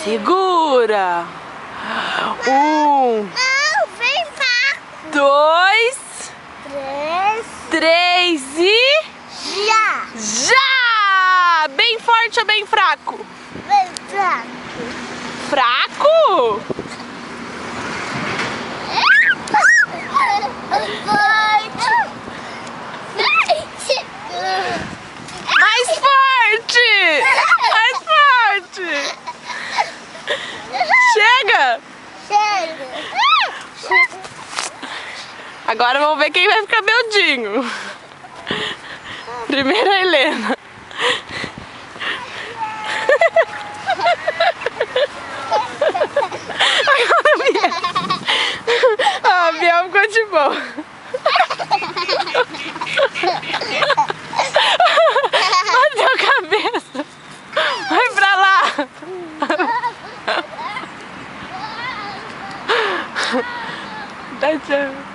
Segura. 1, Não, vem cá. 2, 3 e... Já. Já! Bem forte ou bem fraco? Vem fraco. Fraco? Mais forte! Mais forte! Chega! Chega. Agora vamos ver quem vai ficar beldinho. Primeiro a Helena. Agora a Biel. Ah, a Biel ficou de boa. Bateu a cabeça. Vai pra lá. Dá tchau.